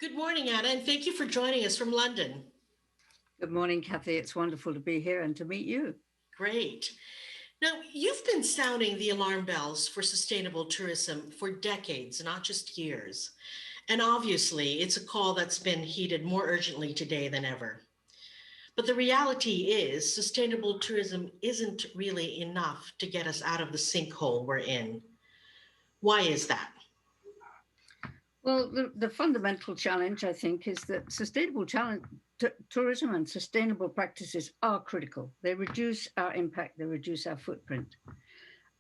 Good morning, Anna, and thank you for joining us from London. Good morning, Cathy. It's wonderful to be here and to meet you. Great. Now, you've been sounding the alarm bells for sustainable tourism for decades, not just years. And obviously, it's a call that's been heeded more urgently today than ever. But the reality is, sustainable tourism isn't really enough to get us out of the sinkhole we're in. Why is that? Well, the fundamental challenge, I think, is that tourism and sustainable practices are critical. They reduce our impact, they reduce our footprint.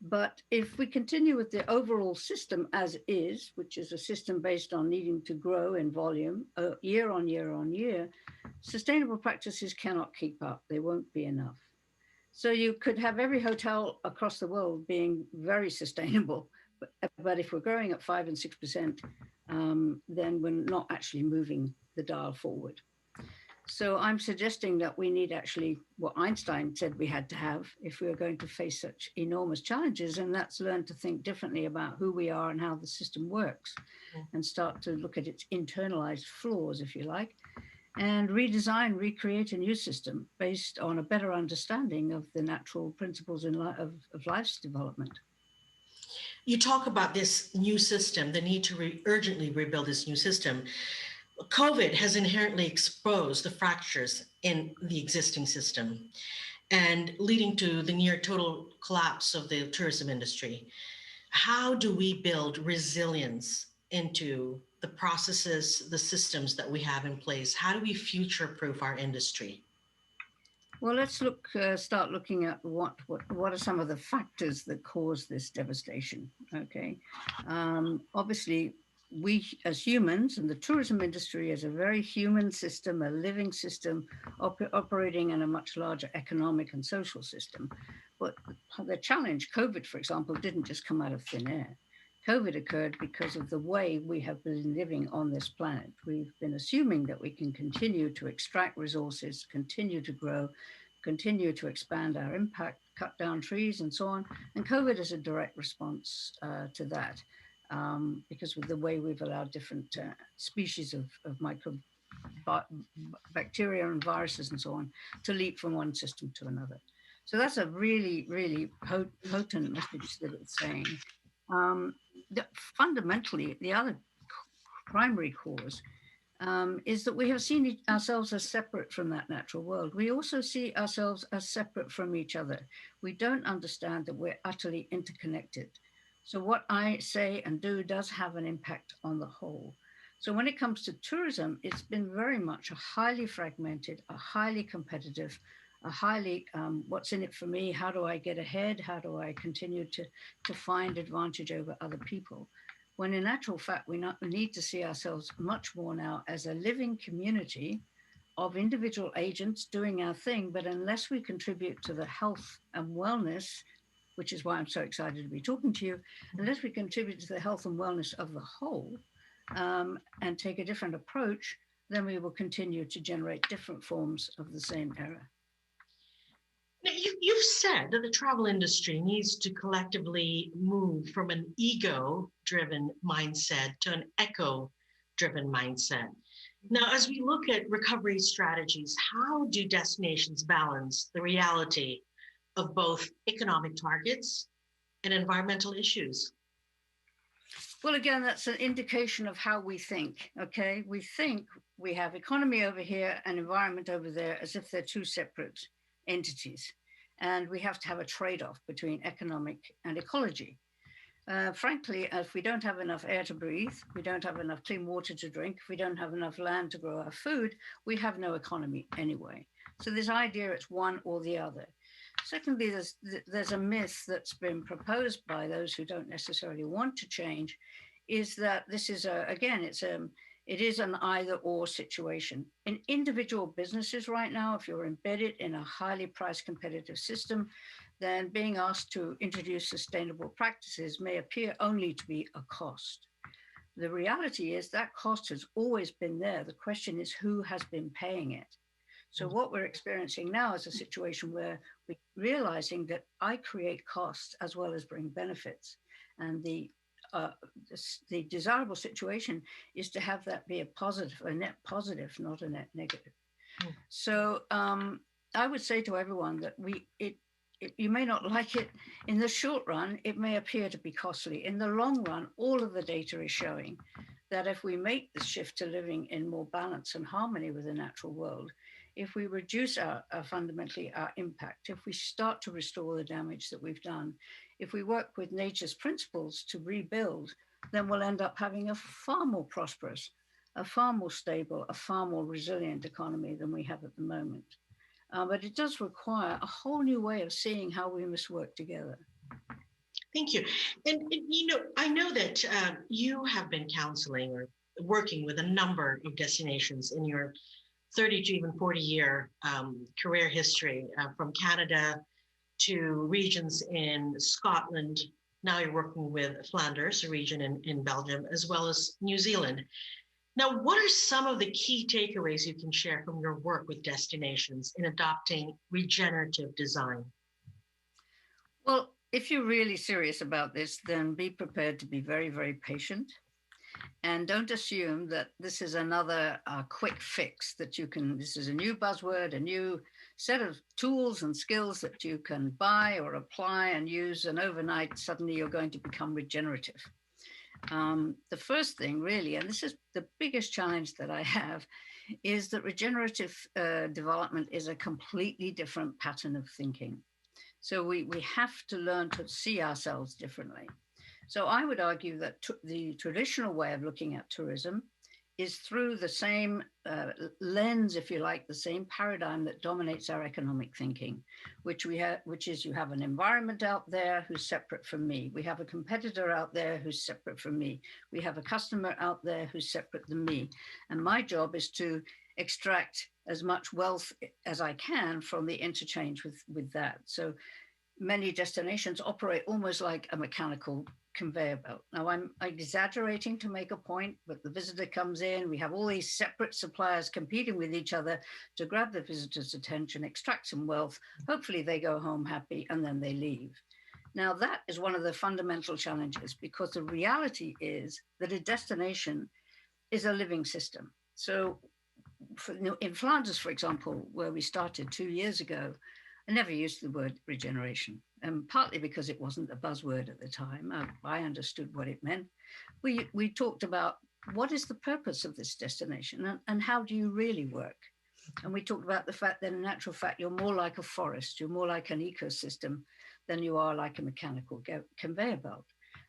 But if we continue with the overall system as is, which is a system based on needing to grow in volume year on year on year, sustainable practices cannot keep up. They won't be enough. So you could have every hotel across the world being very sustainable, but if we're growing at 5 and 6%, then we're not actually moving the dial forward. So I'm suggesting that we need actually what Einstein said we had to have if we were going to face such enormous challenges, and that's learn to think differently about who we are and how the system works, and start to look at its internalized flaws, if you like, and redesign, recreate a new system based on a better understanding of the natural principles of life's development. You talk about this new system, the need to urgently rebuild this new system. COVID has inherently exposed the fractures in the existing system and leading to the near total collapse of the tourism industry. How do we build resilience into the processes, the systems that we have in place? How do we future proof our industry? Well, start looking at what are some of the factors that cause this devastation. Okay, obviously, we as humans and the tourism industry is a very human system, a living system, operating in a much larger economic and social system. But the challenge, COVID, for example, didn't just come out of thin air. COVID occurred because of the way we have been living on this planet. We've been assuming that we can continue to extract resources, continue to grow, continue to expand our impact, cut down trees, and so on. And COVID is a direct response to that, because of the way we've allowed different species of bacteria and viruses and so on to leap from one system to another. So that's a really, really potent message that it's saying. Um, Fundamentally, the other primary cause is that we have seen ourselves as separate from that natural world. We also see ourselves as separate from each other. We don't understand that we're utterly interconnected. So, what I say and do does have an impact on the whole. So, when it comes to tourism, it's been very much a highly fragmented, a highly competitive, a highly what's in it for me? How do I get ahead? How do I continue to find advantage over other people? When in actual fact, we need to see ourselves much more now as a living community of individual agents doing our thing. But unless we contribute to the health and wellness, which is why I'm so excited to be talking to you, unless we contribute to the health and wellness of the whole and take a different approach, then we will continue to generate different forms of the same error. Now, you've said that the travel industry needs to collectively move from an ego driven mindset to an eco driven mindset. Now, as we look at recovery strategies, how do destinations balance the reality of both economic targets and environmental issues? Well, again, that's an indication of how we think. Okay. We think we have economy over here and environment over there as if they're two separate entities. And we have to have a trade off between economic and ecology. Frankly, if we don't have enough air to breathe, we don't have enough clean water to drink, if we don't have enough land to grow our food, we have no economy anyway. So, this idea it's one or the other. Secondly, there's a myth that's been proposed by those who don't necessarily want to change, is that this is it is an either or situation. In individual businesses right now, if you're embedded in a highly price competitive system, then being asked to introduce sustainable practices may appear only to be a cost. The reality is that cost has always been there. The question is who has been paying it. So what we're experiencing now is a situation where we're realizing that I create costs as well as bring benefits. And the uh, the desirable situation is to have that be a net positive, not a net negative. Mm. So I would say to everyone that you may not like it in the short run. It may appear to be costly. In the long run, all of the data is showing that if we make the shift to living in more balance and harmony with the natural world, if we reduce fundamentally our impact, if we start to restore the damage that we've done, if we work with nature's principles to rebuild, then we'll end up having a far more prosperous, a far more stable, a far more resilient economy than we have at the moment. But it does require a whole new way of seeing how we must work together. Thank you. And you know, I know that you have been counseling or working with a number of destinations in your 30 to even 40-year career history, from Canada to regions in Scotland. Now you're working with Flanders, a region in Belgium, as well as New Zealand. Now, what are some of the key takeaways you can share from your work with destinations in adopting regenerative design? Well, if you're really serious about this, then be prepared to be very, very patient. And don't assume that this is another quick fix that you can, this is a new buzzword, a new set of tools and skills that you can buy or apply and use, and overnight, suddenly you're going to become regenerative. The first thing really, and this is the biggest challenge that I have, is that regenerative development is a completely different pattern of thinking. So we have to learn to see ourselves differently. So I would argue that the traditional way of looking at tourism is through the same lens, if you like, the same paradigm that dominates our economic thinking, which is you have an environment out there who's separate from me. We have a competitor out there who's separate from me. We have a customer out there who's separate than me. And my job is to extract as much wealth as I can from the interchange with that. So many destinations operate almost like a mechanical conveyor belt. Now, I'm exaggerating to make a point, but the visitor comes in, we have all these separate suppliers competing with each other to grab the visitor's attention, extract some wealth. Hopefully they go home happy and then they leave. Now, that is one of the fundamental challenges, because the reality is that a destination is a living system. So in Flanders, for example, where we started 2 years ago, I never used the word regeneration, and partly because it wasn't a buzzword at the time. I understood what it meant. We talked about what is the purpose of this destination and how do you really work? And we talked about the fact that in actual fact, you're more like a forest, you're more like an ecosystem than you are like a mechanical conveyor belt.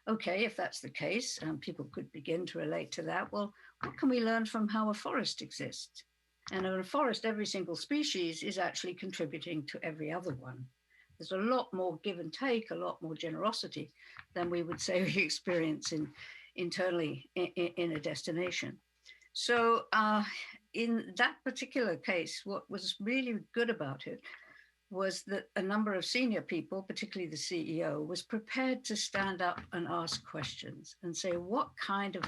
Okay, if that's the case, people could begin to relate to that. Well, what can we learn from how a forest exists? And in a forest, every single species is actually contributing to every other one. There's a lot more give and take, a lot more generosity than we would say we experience internally in a destination. So in that particular case, what was really good about it was that a number of senior people, particularly the CEO, was prepared to stand up and ask questions and say, what kind of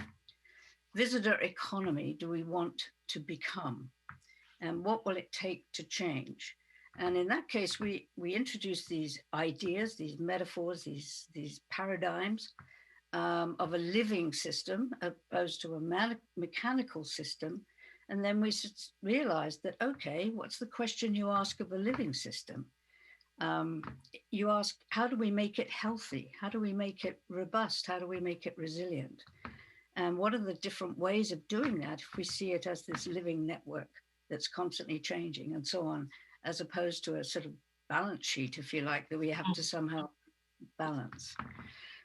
visitor economy do we want to become? And what will it take to change? And in that case, we introduced these ideas, these metaphors, these paradigms of a living system opposed to a mechanical system. And then we realized that, okay, what's the question you ask of a living system? You ask, how do we make it healthy? How do we make it robust? How do we make it resilient? And what are the different ways of doing that if we see it as this living network that's constantly changing and so on, as opposed to a sort of balance sheet, if you like, that we have to somehow balance.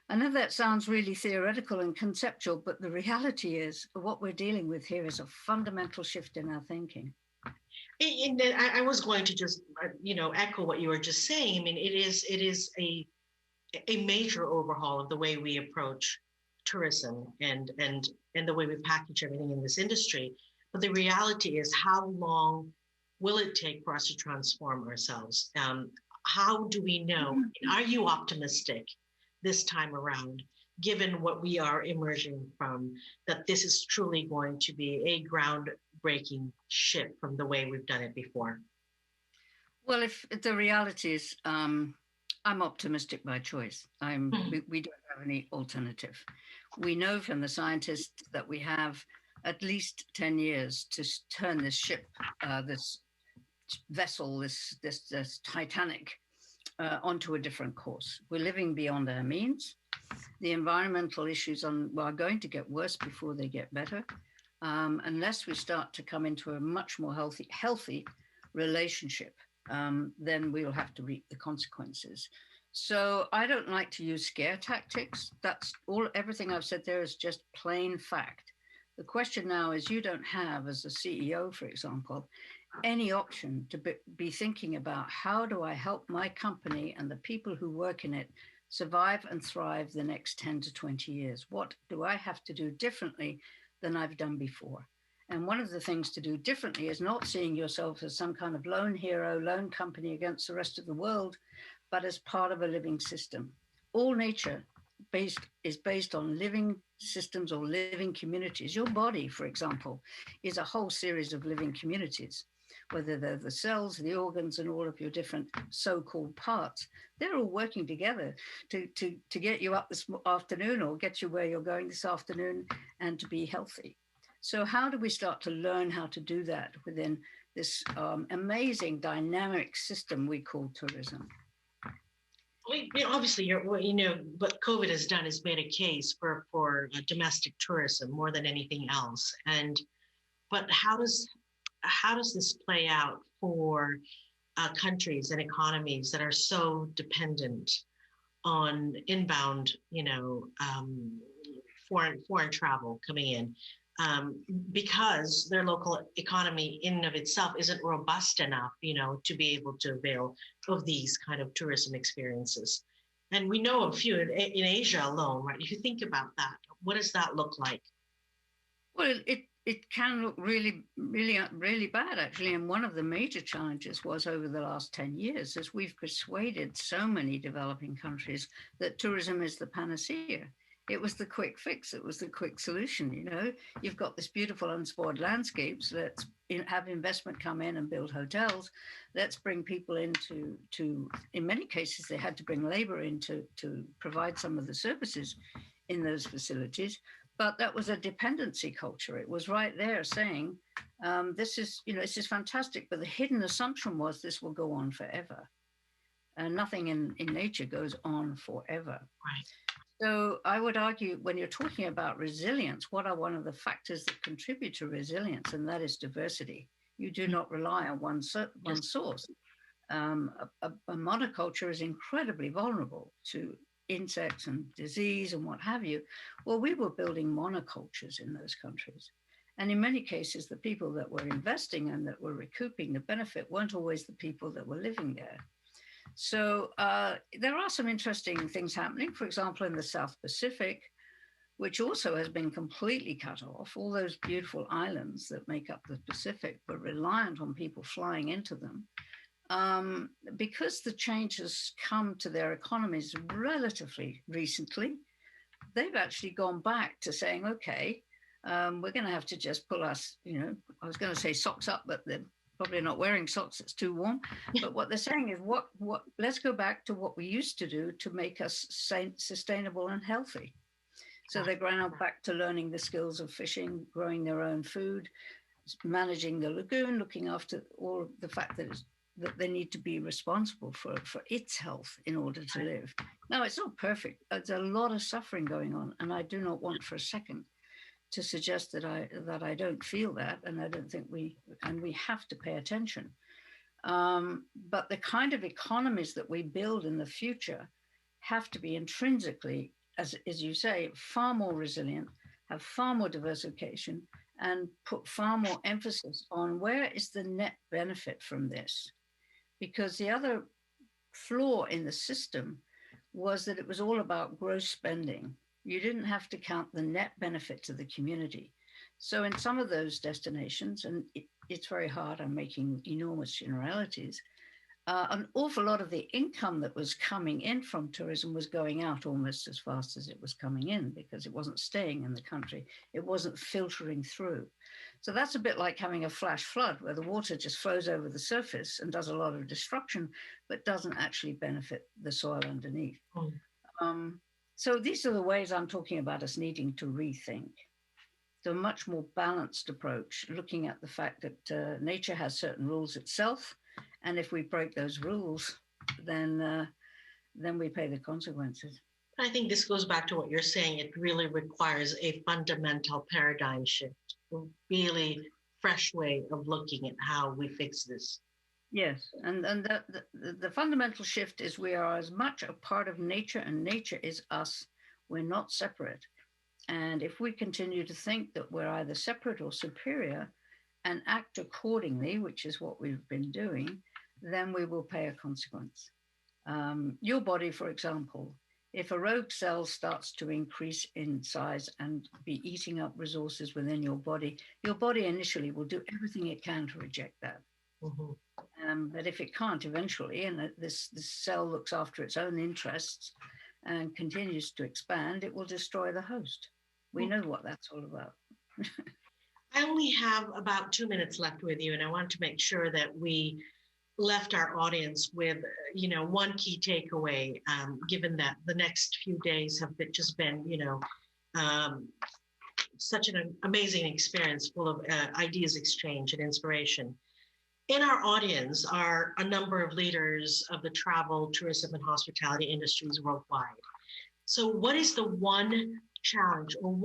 I know that sounds really theoretical and conceptual, but the reality is what we're dealing with here is a fundamental shift in our thinking. And I was going to just, echo what you were just saying. I mean, it is a major overhaul of the way we approach tourism and the way we package everything in this industry. But the reality is, how long will it take for us to transform ourselves? How do we know? Are you optimistic this time around, given what we are emerging from, that this is truly going to be a groundbreaking shift from the way we've done it before? Well, if the reality is, I'm optimistic by choice. We don't have any alternative. We know from the scientists that we have at least 10 years to turn this ship, this vessel, this Titanic, onto a different course. We're living beyond our means. The environmental issues are going to get worse before they get better, unless we start to come into a much more healthy relationship. Then we'll have to reap the consequences. So I don't like to use scare tactics. That's all. Everything I've said there is just plain fact. The question now is, you don't have, as a CEO, for example, any option to be thinking about, how do I help my company and the people who work in it survive and thrive the next 10 to 20 years? What do I have to do differently than I've done before? And one of the things to do differently is not seeing yourself as some kind of lone hero, lone company against the rest of the world, but as part of a living system. All nature is based on living systems or living communities. Your body, for example, is a whole series of living communities, whether they're the cells, the organs, and all of your different so-called parts. They're all working together to get you up this afternoon, or get you where you're going this afternoon, and to be healthy. So how do we start to learn how to do that within this amazing dynamic system we call tourism? Obviously, what COVID has done is made a case for domestic tourism more than anything else. But how does this play out for countries and economies that are so dependent on inbound, foreign travel coming in, because their local economy in and of itself isn't robust enough, to be able to avail of these kind of tourism experiences? And we know a few in Asia alone, right? If you think about that, what does that look like? Well, it can look really, really, really bad, actually. And one of the major challenges was, over the last 10 years, is we've persuaded so many developing countries that tourism is the panacea. It was the quick fix. It was the quick solution. You've got this beautiful unspoiled landscapes. Let's have investment come in and build hotels. Let's bring people in to in many cases, they had to bring labor in to provide some of the services in those facilities. But that was a dependency culture. It was right there saying, this is fantastic. But the hidden assumption was this will go on forever. And nothing in nature goes on forever. Right. So I would argue, when you're talking about resilience, what are one of the factors that contribute to resilience? And that is diversity. You do not rely on one source. A monoculture is incredibly vulnerable to insects and disease and what have you. Well, we were building monocultures in those countries. And in many cases, the people that were investing and that were recouping the benefit weren't always the people that were living there. So there are some interesting things happening, for example, in the South Pacific, which also has been completely cut off. All those beautiful islands that make up the Pacific were reliant on people flying into them. Because the change has come to their economies relatively recently, they've actually gone back to saying, okay, we're going to have to just pull us, I was going to say socks up, but they're probably not wearing socks, it's too warm. But what they're saying is, let's go back to what we used to do to make us sustainable and healthy. So they're going back to learning the skills of fishing, growing their own food, managing the lagoon, looking after all the fact that they need to be responsible for its health in order to live. Now, it's not perfect. There's a lot of suffering going on, and I do not want for a second to suggest that I don't feel that, and I don't think we have to pay attention. But the kind of economies that we build in the future have to be intrinsically, as you say, far more resilient, have far more diversification, and put far more emphasis on where is the net benefit from this. Because the other flaw in the system was that it was all about gross spending. You didn't have to count the net benefit to the community. So in some of those destinations, and it's very hard, I'm making enormous generalities, an awful lot of the income that was coming in from tourism was going out almost as fast as it was coming in, because it wasn't staying in the country. It wasn't filtering through. So that's a bit like having a flash flood, where the water just flows over the surface and does a lot of destruction, but doesn't actually benefit the soil underneath. So these are the ways I'm talking about us needing to rethink. So a much more balanced approach, looking at the fact that nature has certain rules itself, and if we break those rules, then we pay the consequences. I think this goes back to what you're saying. It really requires a fundamental paradigm shift, a really fresh way of looking at how we fix this. Yes, and the fundamental shift is we are as much a part of nature, and nature is us. We're not separate. And if we continue to think that we're either separate or superior and act accordingly, which is what we've been doing, then we will pay a consequence. Your body, for example, if a rogue cell starts to increase in size and be eating up resources within your body initially will do everything it can to reject that. But if it can't eventually, and this cell looks after its own interests and continues to expand, it will destroy the host. We know what that's all about. I only have about 2 minutes left with you, and I want to make sure that we left our audience with, one key takeaway, given that the next few days have just been, such an amazing experience full of ideas exchange and inspiration. In our audience are a number of leaders of the travel, tourism, and hospitality industries worldwide. So what is the one challenge, or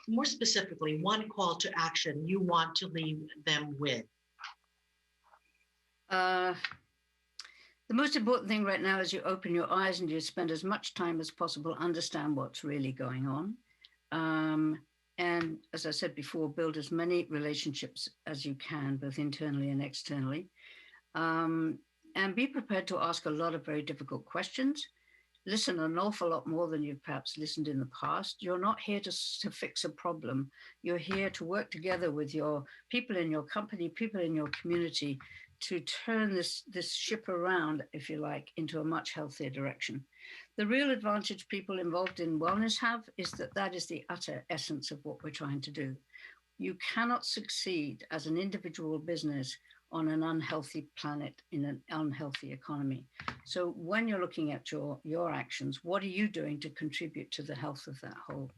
more specifically, one call to action you want to leave them with? The most important thing right now is you open your eyes and you spend as much time as possible understand what's really going on. And as I said before, build as many relationships as you can, both internally and externally. And be prepared to ask a lot of very difficult questions. Listen an awful lot more than you've perhaps listened in the past. You're not here to fix a problem. You're here to work together with your people in your company, people in your community, to turn this ship around, if you like, into a much healthier direction. The real advantage people involved in wellness have is that is the utter essence of what we're trying to do. You cannot succeed as an individual business on an unhealthy planet in an unhealthy economy. So when you're looking at your actions, what are you doing to contribute to the health of that whole?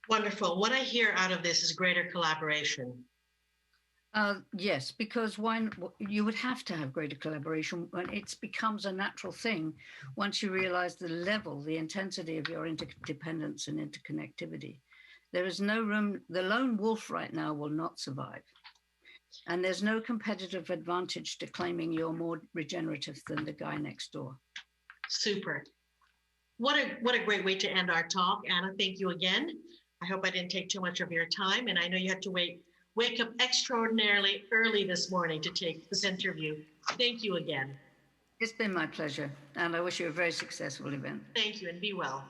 Wonderful. What I hear out of this is greater collaboration. Yes, because you would have to have greater collaboration when it becomes a natural thing once you realize the level, the intensity of your interdependence and interconnectivity. There is no room. The lone wolf right now will not survive. And there's no competitive advantage to claiming you're more regenerative than the guy next door. Super. What a great way to end our talk. Anna, thank you again. I hope I didn't take too much of your time. And I know you had to wake up extraordinarily early this morning to take this interview. Thank you again. It's been my pleasure. And I wish you a very successful event. Thank you, and be well.